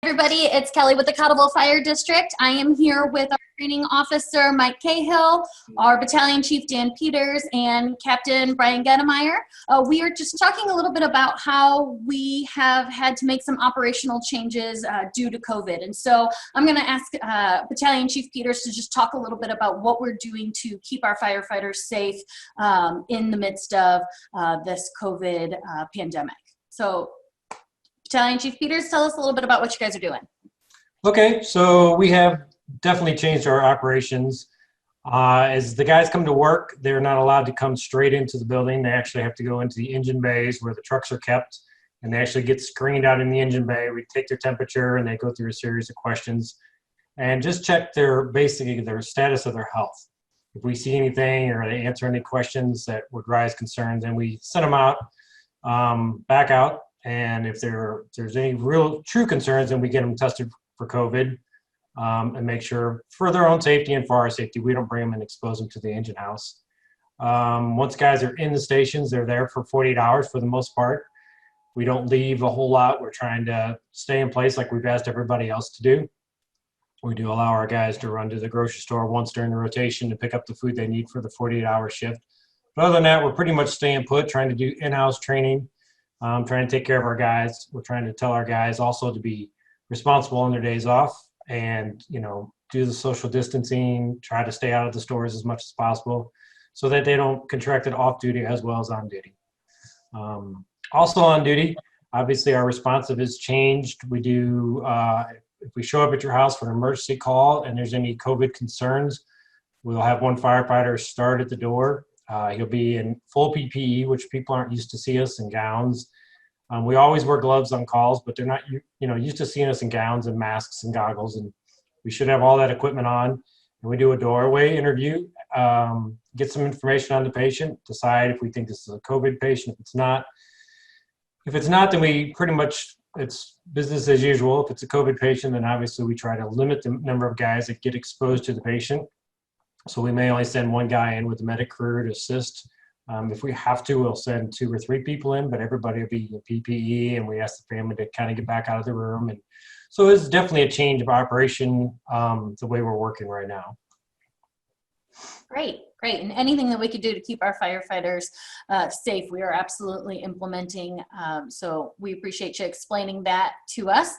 Everybody, it's Kelly with the Cattleville Fire District. I am here with our training officer, Mike Cahill, our battalion chief, Dan Peters, and Captain Brian Gettemeier. We are just talking a little bit about how we have had to make some operational changes due to COVID. And so I'm going to ask Battalion Chief Peters to just talk a little bit about what we're doing to keep our firefighters safe in the midst of this COVID pandemic. So Battalion Chief Peters, tell us a little bit about what you guys are doing. Okay, so we have definitely changed our operations. As the guys come to work, they're not allowed to come straight into the building. They actually have to go into the engine bays where the trucks are kept, and they actually get screened out in the engine bay. We take their temperature and they go through a series of questions and just check basically their status of their health. If we see anything or they answer any questions that would raise concerns, then we send them out, back out. And if there's any real true concerns, then we get them tested for COVID and make sure for their own safety and for our safety, we don't bring them and expose them to the engine house. Once guys are in the stations, they're there for 48 hours for the most part. We don't leave a whole lot. We're trying to stay in place like we've asked everybody else to do. We do allow our guys to run to the grocery store once during the rotation to pick up the food they need for the 48-hour shift. But other than that, we're pretty much staying put, trying to do in-house training. Trying to take care of our guys. We're trying to tell our guys also to be responsible on their days off and, do the social distancing, try to stay out of the stores as much as possible so that they don't contract it off duty as well as on duty. Also on duty, obviously our responsive has changed. We do, if we show up at your house for an emergency call and there's any COVID concerns, we'll have one firefighter start at the door. He'll be in full PPE, which people aren't used to see us in gowns. We always wear gloves on calls, but they're not, used to seeing us in gowns and masks and goggles. And we should have all that equipment on. And we do a doorway interview, get some information on the patient, decide if we think this is a COVID patient. If it's not, then we pretty much, it's business as usual. If it's a COVID patient, then obviously we try to limit the number of guys that get exposed to the patient. So we may only send one guy in with the medic crew to assist. If we have to, we'll send 2 or 3 people in, but everybody will be in PPE, and we ask the family to kind of get back out of the room. And so it's definitely a change of operation, the way we're working right now. Great. And anything that we could do to keep our firefighters safe, we are absolutely implementing. So we appreciate you explaining that to us.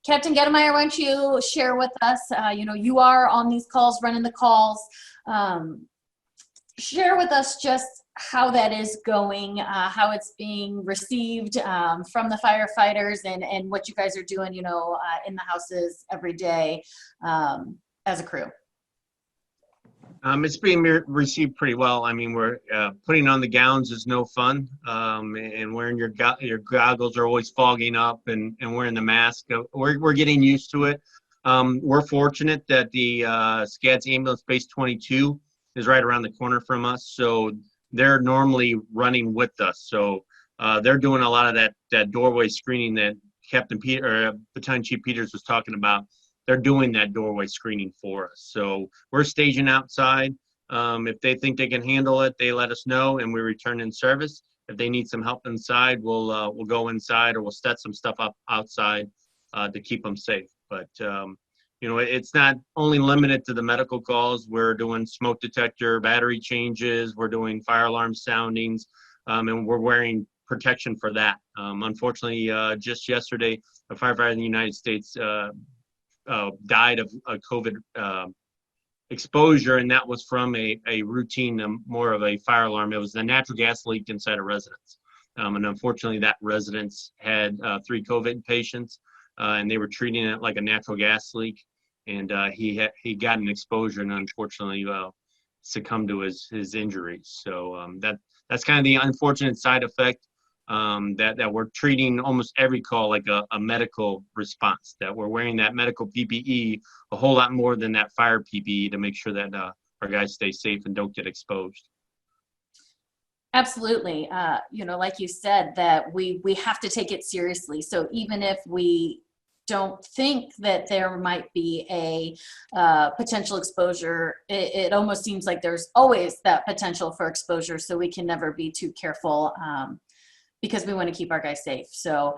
Captain Gettemeier, why don't you share with us, you are on these calls, running the calls. Share with us just how that is going, how it's being received from the firefighters and what you guys are doing, in the houses every day as a crew. It's being received pretty well. I mean, we're putting on the gowns is no fun, and wearing your goggles are always fogging up, and wearing the mask. We're getting used to it. We're fortunate that the SCAD's Ambulance Base 22 is right around the corner from us, so they're normally running with us. So they're doing a lot of that doorway screening that Battalion Chief Peters was talking about. They're doing that doorway screening for us. So we're staging outside. If they think they can handle it, they let us know, and we return in service. If they need some help inside, we'll go inside, or we'll set some stuff up outside to keep them safe. But it's not only limited to the medical calls. We're doing smoke detector, battery changes. We're doing fire alarm soundings, and we're wearing protection for that. Unfortunately, just yesterday, a firefighter in the United States died of a COVID exposure, and that was from a routine, more of a fire alarm. It was a natural gas leak inside a residence. And unfortunately, that residence had 3 COVID patients, and they were treating it like a natural gas leak. And he got an exposure and unfortunately succumbed to his injuries. So that's kind of the unfortunate side effect. That we're treating almost every call like a medical response, that we're wearing that medical PPE a whole lot more than that fire PPE to make sure that our guys stay safe and don't get exposed. Absolutely. Like you said, that we have to take it seriously. So even if we don't think that there might be a potential exposure, it almost seems like there's always that potential for exposure. So we can never be too careful because we want to keep our guys safe. So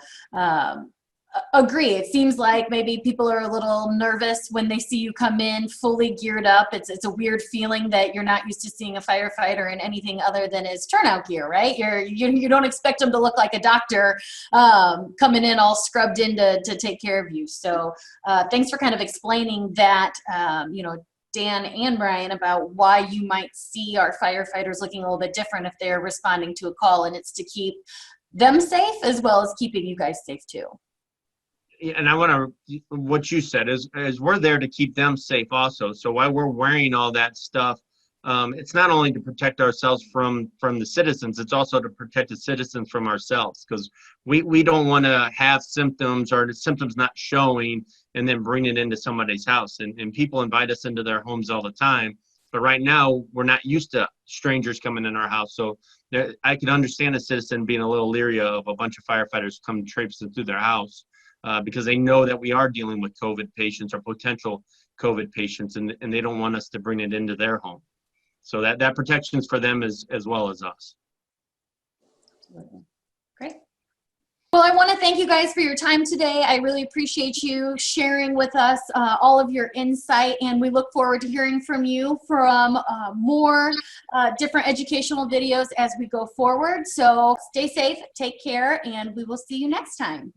Agree. It seems like maybe people are a little nervous when they see you come in fully geared up. It's a weird feeling that you're not used to seeing a firefighter in anything other than his turnout gear, right? You don't expect them to look like a doctor coming in all scrubbed in to take care of you. So thanks for kind of explaining that, Dan and Brian, about why you might see our firefighters looking a little bit different if they're responding to a call, and it's to keep them safe as well as keeping you guys safe too. Yeah, and I want to, what you said is we're there to keep them safe also. So while we're wearing all that stuff, it's not only to protect ourselves from the citizens, it's also to protect the citizens from ourselves, because we don't want to have symptoms or the symptoms not showing and then bring it into somebody's house. And people invite us into their homes all the time. But right now, we're not used to strangers coming in our house. So I can understand a citizen being a little leery of a bunch of firefighters come traipsing through their house. Because they know that we are dealing with COVID patients or potential COVID patients, and they don't want us to bring it into their home. So that protection is for them as well as us. Great. Well, I want to thank you guys for your time today. I really appreciate you sharing with us all of your insight, and we look forward to hearing from you from more different educational videos as we go forward. So stay safe, take care, and we will see you next time.